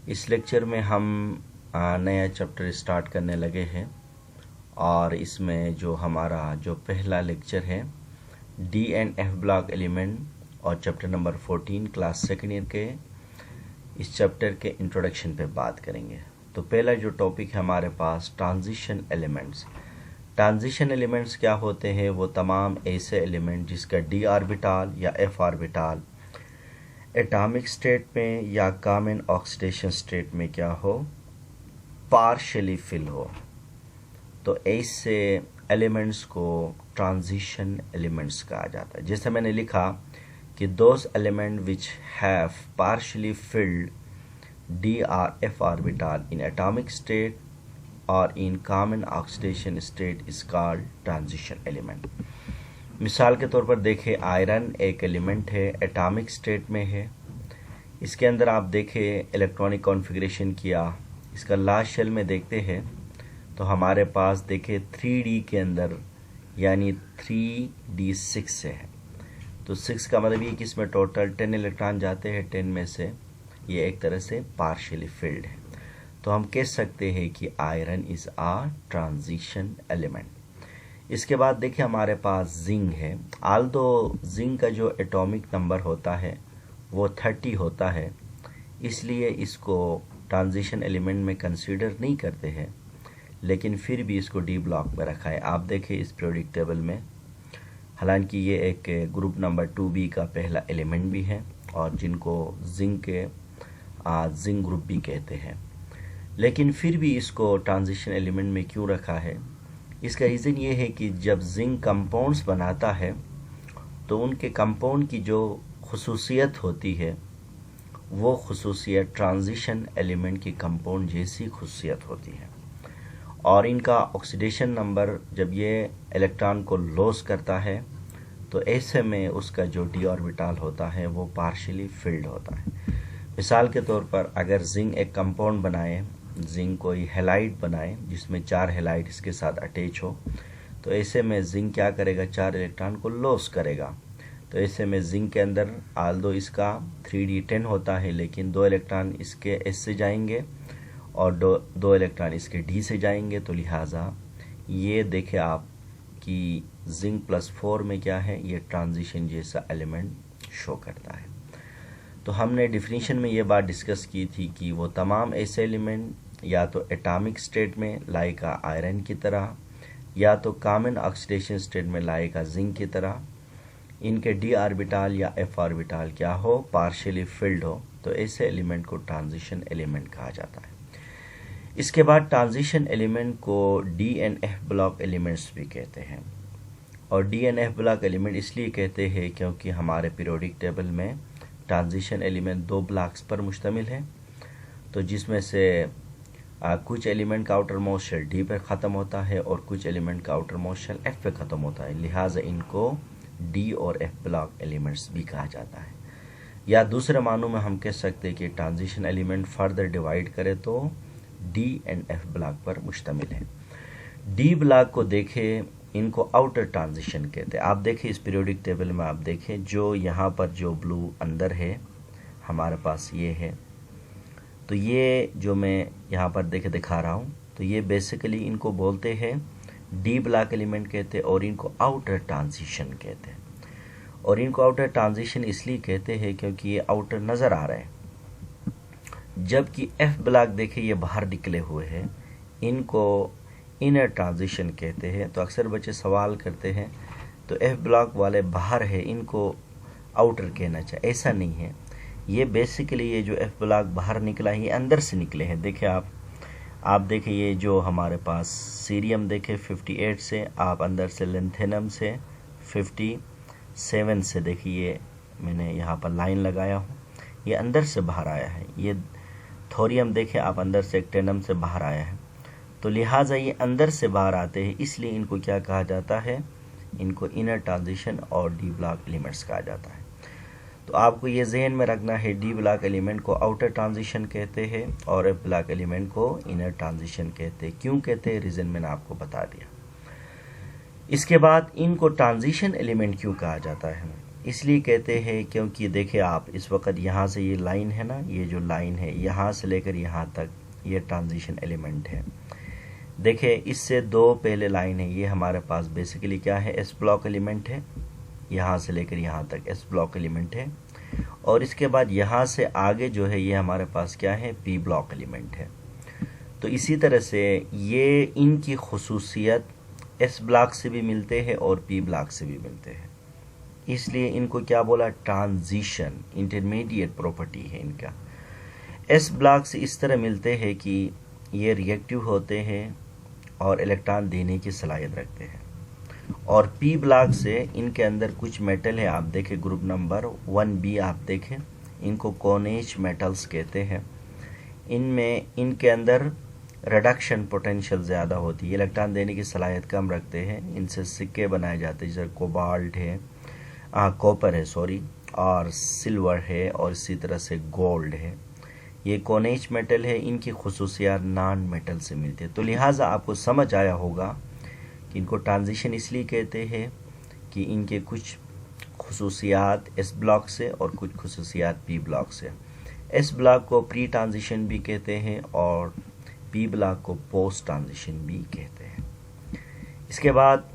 इस लेक्चर में हम नया चैप्टर स्टार्ट करने लगे हैं और इसमें जो हमारा जो पहला लेक्चर है d and f block element और chapter number 14 class second year के इस चैप्टर के इंट्रोडक्शन पे बात करेंगे। तो पहला जो टॉपिक है हमारे पास ट्रांजिशन एलिमेंट्स। ट्रांजिशन एलिमेंट्स क्या होते हैं? वो तमाम ऐसे एलिमेंट जिसका डी ऑर्बिटल या एफ ऑर्बिटल एटॉमिक स्टेट में या कॉमन ऑक्सीडेशन स्टेट में क्या हो, पार्शियली फिल हो, तो ऐसे एलिमेंट्स को ट्रांजिशन एलिमेंट्स कहा जाता है। जैसे मैंने लिखा कि those element which have partially filled d or f orbital in atomic state or in common oxidation state is called transition element. मिसाल के तौर पर देखें, आयरन एक एलिमेंट है, एटॉमिक स्टेट में है। इसके अंदर आप देखें इलेक्ट्रॉनिक कॉन्फ़िगरेशन किया, इसका लास्ट शेल में देखते हैं तो हमारे पास देखें 3D के अंदर यानी 3D6 से है। तो 6 का मतलब ये कि इसमें टोटल 10 इलेक्ट्रॉन जाते हैं, 10 में से ये एक तरह से पार्शियली फिल्ड है। तो हम कह सकते हैं कि iron is a transition element. इसके बाद देखिए हमारे पास जिंक है। आल्दो जिंक का जो एटॉमिक नंबर होता है वो 30 होता है, इसलिए इसको ट्रांजिशन एलिमेंट में कंसीडर नहीं करते हैं, लेकिन फिर भी इसको डी ब्लॉक में रखा है। आप देखें इस पीरियोडिक टेबल में, हालांकि ये एक ग्रुप नंबर 2B का पहला एलिमेंट भी है और जिनको जिंक ग्रुप भी कहते हैं, लेकिन फिर भी इसको ट्रांजिशन एलिमेंट में क्यों रखा है? इसका रीज़न ये है कि जब जिंक कंपाउंड्स बनाता है तो उनके कंपाउंड की जो खुसूसियत होती है वो खुसूसियत ट्रांजिशन एलिमेंट की कंपाउंड जैसी खुसूसियत होती है, और इनका ऑक्सीडेशन नंबर जब ये इलेक्ट्रॉन को लॉस करता है तो ऐसे में उसका जो डी ऑर्बिटल होता है वो पार्शियली फिल्ड होता है। मिसाल के तौर पर अगर जिंक एक कंपाउंड बनाए, जिंक कोई हैलाइड बनाए जिसमें 4 हैलाइड इसके साथ अटैच हो, तो ऐसे में जिंक क्या करेगा, 4 इलेक्ट्रॉन को लॉस करेगा। तो ऐसे में जिंक के अंदर आल्दो इसका 3D10 होता है, लेकिन 2 इलेक्ट्रॉन इसके S से जाएंगे और दो इलेक्ट्रॉन इसके D से जाएंगे। तो लिहाजा ये देखें आप कि जिंक +4 में क्या है, ये ट्रांजिशन जैसा एलिमेंट शो करता है। तो हमने डिफिनीशन में ये बात डिस्कस की थी कि वो तमाम ऐसे एलिमेंट या तो एटॉमिक स्टेट में लाइक आयरन की तरह या तो कॉमन ऑक्सीडेशन स्टेट में लाइक जिंक की तरह, इनके डी ऑर्बिटल या एफ ऑर्बिटल क्या हो, पार्शियली फिल्ड हो, तो ऐसे एलिमेंट को ट्रांजिशन एलिमेंट कहा जाता है। इसके बाद ट्रांजिशन एलिमेंट को D and f block elements भी कहते हैं, और D and f block element इसलिए कहते हैं क्योंकि हमारे पीरियोडिक टेबल में ट्रांजिशन एलिमेंट 2 ब्लॉक्स पर मुश्तमिल है। तो जिसमें से कुछ एलिमेंट का आउटर मोस्ट शेल डी पर ख़त्म होता है और कुछ एलिमेंट का आउटर मोस्ट शेल एफ पे ख़त्म होता है, लिहाजा इनको D or F block elements भी कहा जाता है। या दूसरे मानों में हम कह सकते हैं कि ट्रांजिशन एलिमेंट फर्दर डिवाइड करें तो डी एंड एफ ब्लॉक पर मुश्तमिल है। डी ब्लॉक को देखें, इनको आउटर ट्रांजिशन कहते हैं। आप देखें इस पीरियोडिक टेबल में, आप देखें जो यहाँ पर जो ब्लू अंदर है हमारे पास ये है, तो ये जो मैं यहाँ पर दिखा रहा हूँ, तो ये बेसिकली इनको बोलते हैं डी ब्लॉक एलिमेंट कहते हैं और इनको आउटर ट्रांजिशन कहते हैं। और इनको आउटर ट्रांजिशन इसलिए कहते हैं क्योंकि ये आउटर नज़र आ रहे हैं, जबकि एफ ब्लॉक देखें ये बाहर निकले हुए हैं, इनको इनर ट्रांजिशन कहते हैं। तो अक्सर बच्चे सवाल करते हैं तो एफ ब्लॉक वाले बाहर है, इनको आउटर कहना चाहिए, ऐसा नहीं है। ये बेसिकली ये जो एफ ब्लॉक बाहर निकला है ये अंदर से निकले हैं। देखिए आप देखें ये जो हमारे पास सीरियम देखें 58 से, आप अंदर से लिंथेनम से 57 से, देखिए मैंने यहाँ पर लाइन लगाया हूँ, ये अंदर से बाहर आया है। ये थोरियम देखें आप अंदर से एक्टेनम से बाहर आया है, तो लिहाजा ये अंदर से बाहर आते हैं, इसलिए इनको क्या कहा जाता है, इनको इनर ट्रांजिशन और डी ब्लॉक एलिमेंट्स कहा जाता है। तो आपको ये जहन में रखना है, डी ब्लॉक एलिमेंट को आउटर ट्रांजिशन कहते हैं और एफ ब्लॉक एलिमेंट को इनर ट्रांजिशन कहते हैं। क्यों कहते हैं, रीज़न मैंने आपको बता दिया। इसके बाद इनको ट्रांजिशन एलिमेंट क्यों कहा जाता है? इसलिए कहते हैं क्योंकि देखिए आप इस वक्त यहाँ से ये लाइन है ना, ये जो लाइन है यहाँ से लेकर यहाँ तक ये ट्रांजिशन एलिमेंट है। देखिए इससे दो पहले लाइन है, ये हमारे पास बेसिकली क्या है, एस ब्लॉक एलिमेंट है, यहाँ से लेकर यहाँ तक एस ब्लॉक एलिमेंट है। और इसके बाद यहाँ से आगे जो है ये हमारे पास क्या है, पी ब्लॉक एलिमेंट है। तो इसी तरह से ये इनकी खुसूसियत एस ब्लॉक से भी मिलते हैं और पी ब्लॉक से भी मिलते हैं, इसलिए इनको क्या बोला, ट्रांजिशन इंटरमीडिएट प्रॉपर्टी है इनका। एस ब्लॉक से इस तरह मिलते हैं कि ये रिएक्टिव होते हैं और इलेक्ट्रॉन देने की सलाहियत रखते हैं। और पी ब्लॉक से इनके अंदर कुछ मेटल है, आप देखें ग्रुप नंबर 1B आप देखें, इनको कोनेज मेटल्स कहते हैं। इनमें इनके अंदर रिडक्शन पोटेंशियल ज़्यादा होती है, इलेक्ट्रॉन देने की सलाहियत कम रखते हैं। इनसे सिक्के बनाए जाते हैं, जैसे कोबाल्ट है, कॉपर है सॉरी, और सिल्वर है, और इसी तरह से गोल्ड है। ये कोनेज मेटल है, इनकी खुसूसियात नॉन मेटल से मिलती है। तो लिहाजा आपको समझ आया होगा कि इनको ट्रांजिशन इसलिए कहते हैं कि इनके कुछ खुसूसियात एस ब्लॉक से और कुछ खुसूसियात पी ब्लॉक से। एस ब्लॉक को प्री ट्रांजिशन भी कहते हैं और पी ब्लॉक को पोस्ट ट्रांजिशन भी कहते हैं। इसके बाद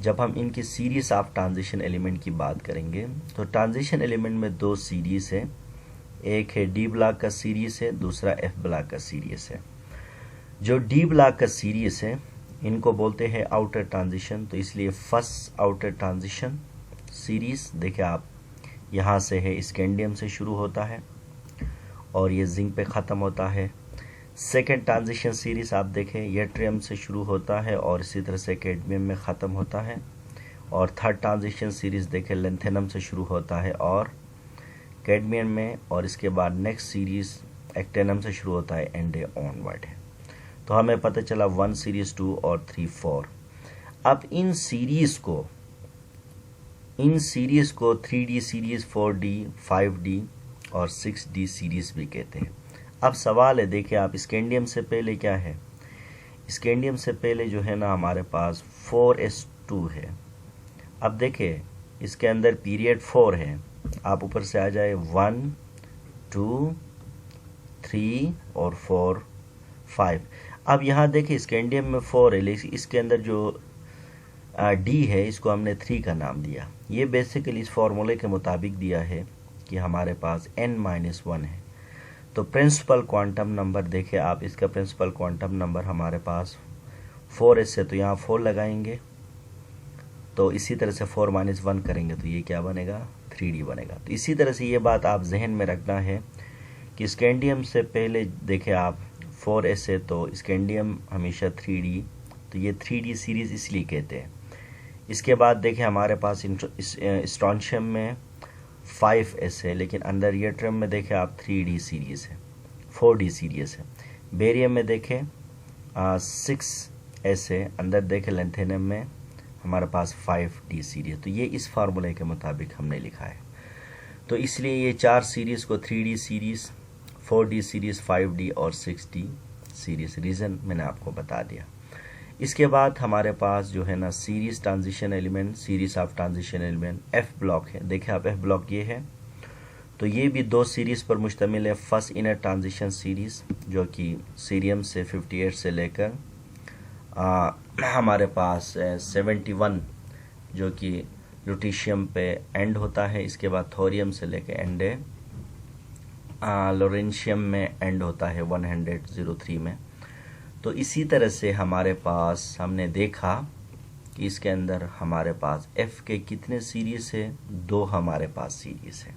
जब हम इनकी सीरीज ऑफ ट्रांजिशन एलिमेंट की बात करेंगे तो ट्रांजिशन एलिमेंट में दो सीरीज है, एक है डी ब्लॉक का सीरीज है, दूसरा एफ ब्लॉक का सीरीज है। जो डी ब्लॉक का सीरीज है इनको बोलते हैं आउटर ट्रांजिशन, तो इसलिए फर्स्ट आउटर ट्रांजिशन सीरीज देखिए आप, यहाँ से है स्कैंडियम से शुरू होता है और ये जिंक पे ख़त्म होता है। सेकेंड ट्रांजिशन सीरीज आप देखें, यट्रियम से शुरू होता है और इसी तरह से कैडमियम में ख़त्म होता है। और थर्ड ट्रांजिशन सीरीज देखें, लेंथेनम से शुरू होता है और कैडमियम में, और इसके बाद नेक्स्ट सीरीज एक्टेनम से शुरू होता है, एंड ऑनवर्ड है। तो हमें पता चला 1 सीरीज 2 और 3 4। अब इन सीरीज को 3D सीरीज, 4D, 5D और 6D सीरीज भी कहते हैं। अब सवाल है, देखिए आप, स्कैंडियम से पहले क्या है, स्कैंडियम से पहले जो है ना हमारे पास 4s2 है। अब देखिए इसके अंदर पीरियड 4 है, आप ऊपर से आ जाए 1 2 3 और 4 5। अब यहाँ देखिए स्कैंडियम में 4 है, लेकिन इसके अंदर जो डी है इसको हमने 3 का नाम दिया। ये बेसिकली इस फॉर्मूले के मुताबिक दिया है कि हमारे पास n-1 है। तो प्रिंसिपल क्वांटम नंबर देखिए आप, इसका प्रिंसिपल क्वांटम नंबर हमारे पास 4s है, तो यहाँ 4 लगाएंगे, तो इसी तरह से 4 - 1 करेंगे तो ये क्या बनेगा, 3D बनेगा। तो इसी तरह से ये बात आप जहन में रखना है कि स्कैंडियम से पहले देखिए आप 4s है, तो स्कैंडियम हमेशा 3D, तो ये 3D सीरीज इसलिए कहते हैं। इसके बाद देखिए हमारे पास स्ट्रोंशियम में 5s है, लेकिन अंदर यट्रियम में देखें आप 3D सीरीज है, 4D सीरीज है। बेरियम में देखें 6s है, अंदर देखें लेंथेनियम में हमारे पास 5D सीरीज। तो ये इस फार्मूले के मुताबिक हमने लिखा है। तो इसलिए ये 4 सीरीज को 3D series, 4D series, 5D और 6D सीरीज, रीज़न मैंने आपको बता दिया। इसके बाद हमारे पास जो है ना series transition element, series of transition element F block है। देखिए आप एफ ब्लॉक ये है, तो ये भी 2 सीरीज पर मुश्तमिल है। फर्स्ट इनर ट्रांजिशन सीरीज जो कि सीरियम से 58 से लेकर हमारे पास 71 जो कि लुटीशियम पे एंड होता है। इसके बाद थोरियम से लेकर एंड लोरेंशियम में एंड होता है 103 में। तो इसी तरह से हमारे पास हमने देखा कि इसके अंदर हमारे पास F के कितने सीरीज है, 2 हमारे पास सीरीज है,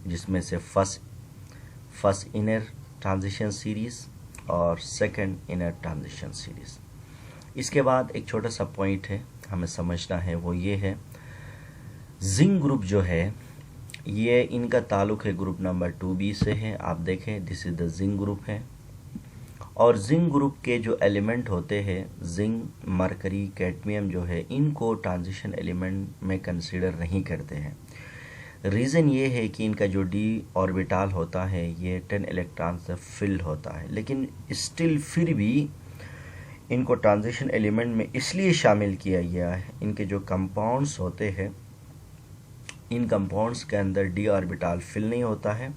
जिसमें से फर्स्ट इनर ट्रांजिशन सीरीज और सेकंड इनर ट्रांजिशन सीरीज। इसके बाद एक छोटा सा पॉइंट है हमें समझना है, वो ये है जिंक ग्रुप जो है ये इनका ताल्लुक है ग्रुप नंबर 2B से है। आप देखें this is the zinc group है। और जिंक ग्रुप के जो एलिमेंट होते हैं, जिंक, मरकरी, कैडमियम जो है, इनको ट्रांजिशन एलिमेंट में कंसीडर नहीं करते हैं। रीज़न ये है कि इनका जो d ऑर्बिटाल होता है ये 10 इलेक्ट्रॉन से फिल्ड होता है, लेकिन स्टिल फिर भी इनको ट्रांजिशन एलिमेंट में इसलिए शामिल किया गया है, इनके जो कंपाउंड्स होते हैं इन कंपाउंड्स के अंदर डी ऑर्बिटाल फिल नहीं होता है,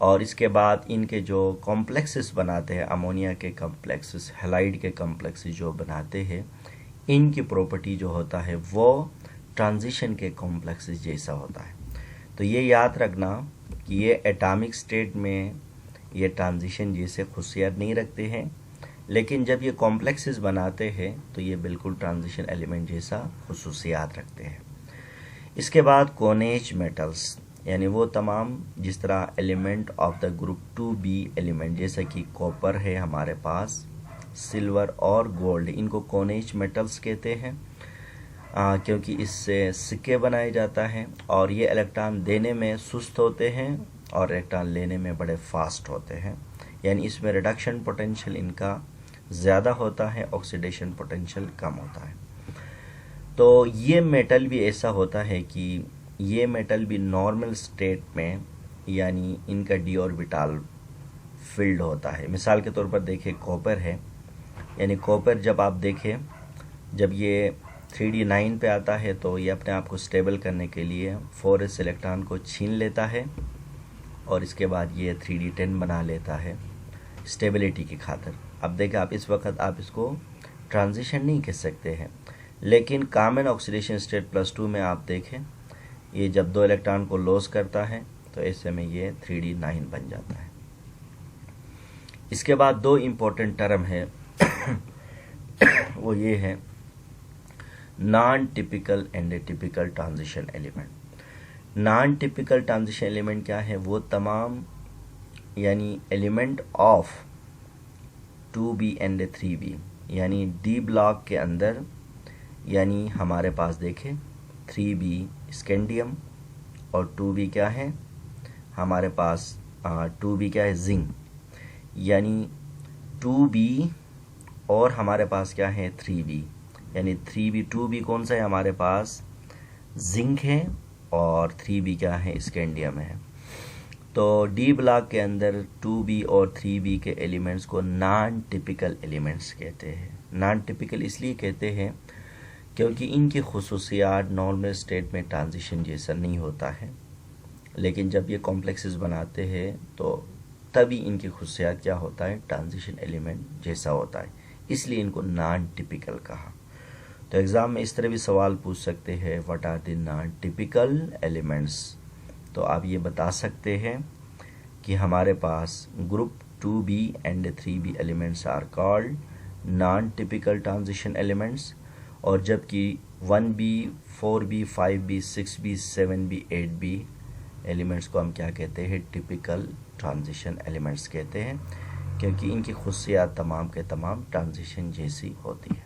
और इसके बाद इनके जो कॉम्प्लेक्सेस बनाते हैं, अमोनिया के कॉम्प्लेक्सेस, हैलाइड के कॉम्प्लेक्सेस जो बनाते हैं, इनकी प्रॉपर्टी जो होता है वो ट्रांजिशन के कॉम्प्लेक्सेस जैसा होता है। तो ये याद रखना कि ये एटॉमिक स्टेट में ये ट्रांजिशन जैसे खुशियात नहीं रखते हैं, लेकिन जब ये कॉम्प्लेक्सेस बनाते हैं तो ये बिल्कुल ट्रांजिशन एलिमेंट जैसा खुसूसियात रखते हैं। इसके बाद कोनेज मेटल्स, यानी वो तमाम जिस तरह element of the group 2b element, जैसे कि कॉपर है हमारे पास, सिल्वर और गोल्ड, इनको कोनेज मेटल्स कहते हैं क्योंकि इससे सिक्के बनाए जाता है, और ये इलेक्ट्रॉन देने में सुस्त होते हैं और इलेक्ट्रॉन लेने में बड़े फास्ट होते हैं, यानी इसमें रिडक्शन पोटेंशियल इनका ज़्यादा होता है, ऑक्सीडेशन पोटेंशियल कम होता है। तो ये मेटल भी ऐसा होता है कि ये मेटल भी नॉर्मल स्टेट में, यानी इनका डी ऑर्बिटाल फिल्ड होता है। मिसाल के तौर पर देखें कॉपर है, यानी कॉपर जब आप देखें, जब ये 3d9 पे आता है तो ये अपने आप को स्टेबल करने के लिए 4s इलेक्ट्रॉन को छीन लेता है और इसके बाद ये 3d10 बना लेता है स्टेबिलिटी की खातिर। अब देखें, आप इस वक्त आप इसको ट्रांजिशन नहीं कह सकते हैं, लेकिन कॉमन ऑक्सीडेशन स्टेट +2 में आप देखें, ये जब 2 इलेक्ट्रॉन को लॉस करता है तो ऐसे में ये 3d9 बन जाता है। इसके बाद 2 इम्पोर्टेंट टर्म है वो ये है non typical and typical transition element. Non typical transition element क्या है? वो तमाम यानी element of 2b and 3b, यानी डी ब्लॉक के अंदर, यानी हमारे पास देखें 3b स्कैंडियम और 2b क्या है हमारे पास 2b क्या है जिंक, यानी 2b और हमारे पास क्या है 3b, यानी 3b 2b कौन सा है हमारे पास जिंक है और 3b क्या है स्कैंडियम है। तो डी ब्लॉक के अंदर 2b और 3b के एलिमेंट्स को नॉन टिपिकल एलिमेंट्स कहते हैं। नॉन टिपिकल इसलिए कहते हैं क्योंकि इनकी खुसूसियात नॉर्मल स्टेट में ट्रांजिशन जैसा नहीं होता है, लेकिन जब ये कॉम्प्लेक्सेस बनाते हैं तो तभी इनकी खुसूसियात क्या होता है, ट्रांजिशन एलिमेंट जैसा होता है, इसलिए इनको नॉन टिपिकल कहा। तो एग्ज़ाम में इस तरह भी सवाल पूछ सकते हैं, what are the non typical elements. तो आप ये बता सकते हैं कि हमारे पास group 2b and 3b elements are called non typical transition elements, और जबकि 1b 4b 5b 6b 7b 8b elements को हम क्या कहते हैं, टिपिकल ट्रांजिशन एलिमेंट्स कहते हैं, क्योंकि इनकी खुसूसियात तमाम के तमाम ट्रांजिशन जैसी होती है।